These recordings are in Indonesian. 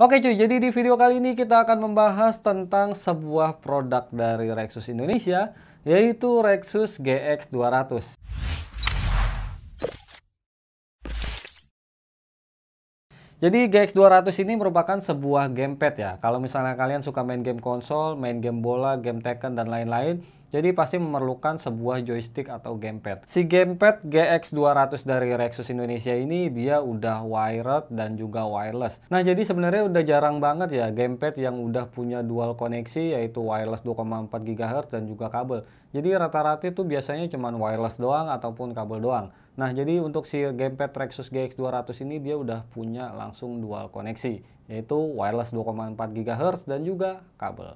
Oke cuy, jadi di video kali ini kita akan membahas tentang sebuah produk dari Rexus Indonesia, yaitu Rexus GX200. Jadi GX200 ini merupakan sebuah gamepad ya. Kalau misalnya kalian suka main game konsol, main game bola, game Tekken, dan lain-lain, jadi pasti memerlukan sebuah joystick atau gamepad. Si gamepad GX200 dari Rexus Indonesia ini dia udah wired dan juga wireless. Nah, jadi sebenarnya udah jarang banget ya gamepad yang udah punya dual koneksi, yaitu wireless 2,4 GHz dan juga kabel. Jadi rata-rata itu biasanya cuma wireless doang ataupun kabel doang. Nah, jadi untuk si gamepad Rexus GX200 ini dia udah punya langsung dual koneksi, yaitu wireless 2,4 GHz dan juga kabel.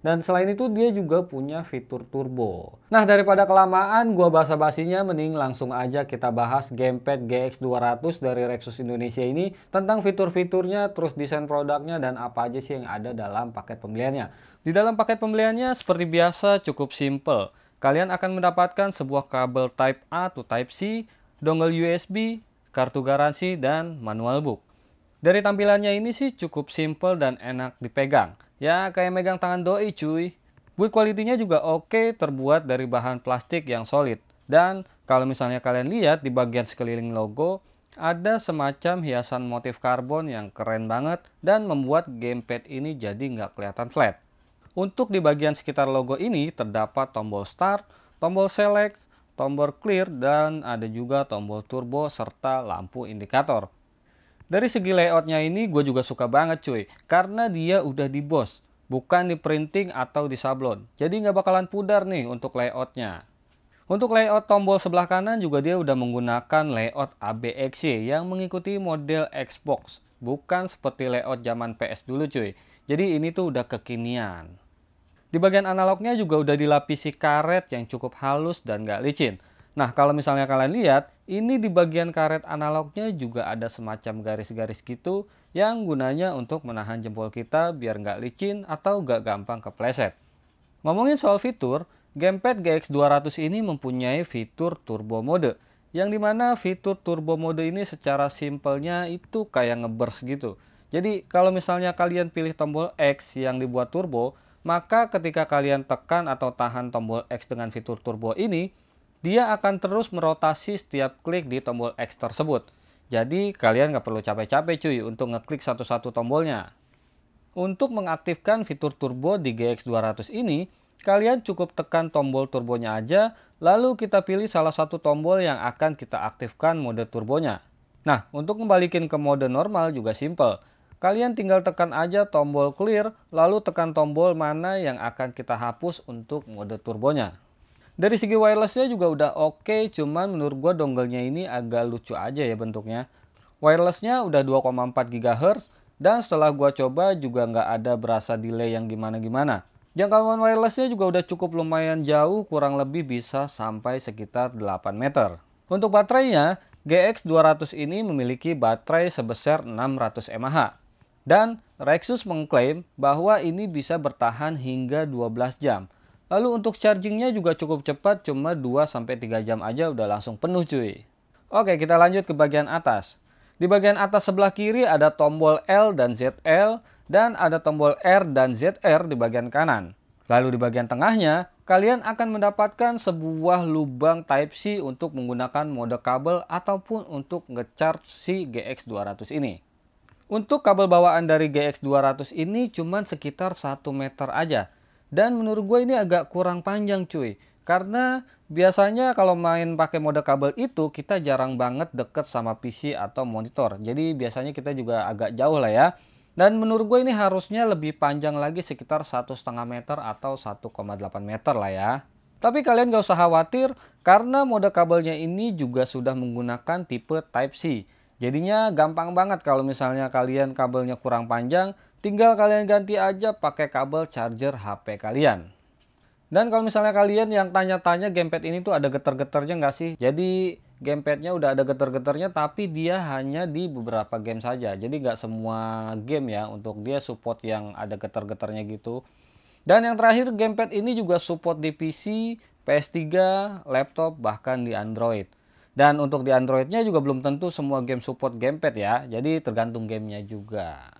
Dan selain itu dia juga punya fitur turbo. Nah, daripada kelamaan gua basa-basinya, mending langsung aja kita bahas gamepad GX200 dari Rexus Indonesia ini tentang fitur-fiturnya, terus desain produknya, dan apa aja sih yang ada dalam paket pembeliannya. Di dalam paket pembeliannya seperti biasa cukup simple. Kalian akan mendapatkan sebuah kabel Type A to Type C, dongle USB, kartu garansi, dan manual book. Dari tampilannya ini sih cukup simple dan enak dipegang. Ya kayak megang tangan doi cuy. Build quality-nya juga oke, terbuat dari bahan plastik yang solid. Dan kalau misalnya kalian lihat di bagian sekeliling logo, ada semacam hiasan motif karbon yang keren banget dan membuat gamepad ini jadi nggak kelihatan flat. Untuk di bagian sekitar logo ini terdapat tombol start, tombol select, tombol clear, dan ada juga tombol turbo serta lampu indikator. Dari segi layoutnya ini gue juga suka banget cuy, karena dia udah di boss, bukan di printing atau di sablon. Jadi nggak bakalan pudar nih untuk layoutnya. Untuk layout tombol sebelah kanan juga dia udah menggunakan layout ABXY yang mengikuti model Xbox, bukan seperti layout zaman PS dulu cuy. Jadi ini tuh udah kekinian. Di bagian analognya juga udah dilapisi karet yang cukup halus dan gak licin. Nah, kalau misalnya kalian lihat, ini di bagian karet analognya juga ada semacam garis-garis gitu yang gunanya untuk menahan jempol kita biar nggak licin atau gak gampang kepleset. Ngomongin soal fitur, gamepad GX200 ini mempunyai fitur turbo mode, yang dimana fitur turbo mode ini secara simpelnya itu kayak ngeburst gitu. Jadi kalau misalnya kalian pilih tombol X yang dibuat turbo, maka ketika kalian tekan atau tahan tombol X dengan fitur turbo ini, dia akan terus merotasi setiap klik di tombol X tersebut. Jadi kalian nggak perlu capek-capek cuy untuk ngeklik satu-satu tombolnya. Untuk mengaktifkan fitur turbo di GX200 ini, kalian cukup tekan tombol turbonya aja, lalu kita pilih salah satu tombol yang akan kita aktifkan mode turbonya. Nah, untuk kembalikan ke mode normal juga simple. Kalian tinggal tekan aja tombol clear, lalu tekan tombol mana yang akan kita hapus untuk mode turbonya. Dari segi wirelessnya juga udah oke, cuman menurut gua dongle-nya ini agak lucu aja ya bentuknya. Wirelessnya udah 2,4 GHz, dan setelah gua coba juga nggak ada berasa delay yang gimana-gimana. Jangkauan wirelessnya juga udah cukup lumayan jauh, kurang lebih bisa sampai sekitar 8 meter. Untuk baterainya, GX200 ini memiliki baterai sebesar 600 mAh. Dan Rexus mengklaim bahwa ini bisa bertahan hingga 12 jam. Lalu untuk chargingnya juga cukup cepat, cuma 2-3 jam aja udah langsung penuh cuy. Oke, kita lanjut ke bagian atas. Di bagian atas sebelah kiri ada tombol L dan ZL, dan ada tombol R dan ZR di bagian kanan. Lalu di bagian tengahnya, kalian akan mendapatkan sebuah lubang Type-C untuk menggunakan mode kabel ataupun untuk nge-charge si GX200 ini. Untuk kabel bawaan dari GX200 ini cuma sekitar 1 meter aja. Dan menurut gue ini agak kurang panjang cuy. Karena biasanya kalau main pakai mode kabel itu kita jarang banget deket sama PC atau monitor. Jadi biasanya kita juga agak jauh lah ya. Dan menurut gue ini harusnya lebih panjang lagi sekitar 1,5 meter atau 1,8 meter lah ya. Tapi kalian gak usah khawatir karena mode kabelnya ini juga sudah menggunakan tipe Type-C. Jadinya gampang banget kalau misalnya kalian kabelnya kurang panjang, tinggal kalian ganti aja pakai kabel charger HP kalian. Dan kalau misalnya kalian yang tanya-tanya gamepad ini tuh ada getar-getarnya nggak sih? Jadi gamepadnya udah ada getar-getarnya tapi dia hanya di beberapa game saja. Jadi nggak semua game ya untuk dia support yang ada getar-getarnya gitu. Dan yang terakhir gamepad ini juga support di PC, PS3, laptop, bahkan di Android. Dan untuk di Androidnya juga belum tentu semua game support gamepad ya. Jadi tergantung gamenya juga.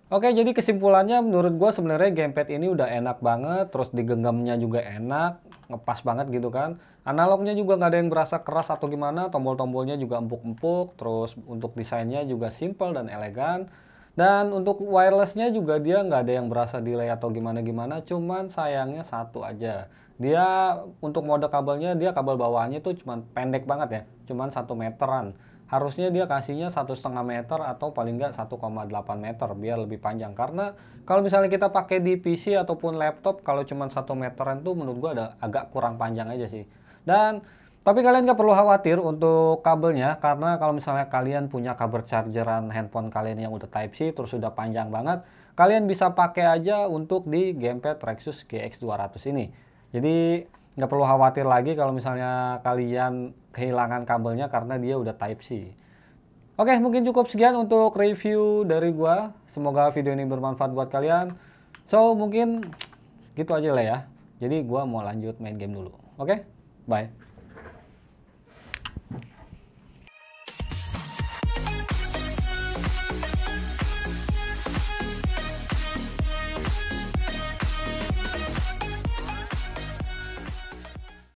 Oke, jadi kesimpulannya menurut gue sebenarnya gamepad ini udah enak banget, terus digenggamnya juga enak, ngepas banget gitu kan. Analognya juga nggak ada yang berasa keras atau gimana, tombol-tombolnya juga empuk-empuk, terus untuk desainnya juga simple dan elegan. Dan untuk wirelessnya juga dia nggak ada yang berasa delay atau gimana-gimana, cuman sayangnya satu aja. Dia untuk mode kabelnya, dia kabel bawahnya tuh cuman pendek banget ya, cuman 1 meteran. Harusnya dia kasihnya 1,5 meter atau paling nggak 1,8 meter biar lebih panjang, karena kalau misalnya kita pakai di PC ataupun laptop kalau cuma 1 meteran tuh menurut gua ada agak kurang panjang aja sih. Dan tapi kalian nggak perlu khawatir untuk kabelnya, karena kalau misalnya kalian punya kabel chargeran handphone kalian yang udah Type C terus sudah panjang banget, kalian bisa pakai aja untuk di gamepad Rexus GX200 ini. Jadi nggak perlu khawatir lagi kalau misalnya kalian kehilangan kabelnya karena dia udah Type C. Oke, mungkin cukup sekian untuk review dari gua. Semoga video ini bermanfaat buat kalian. So, mungkin gitu aja lah ya. Jadi gua mau lanjut main game dulu. Oke, bye.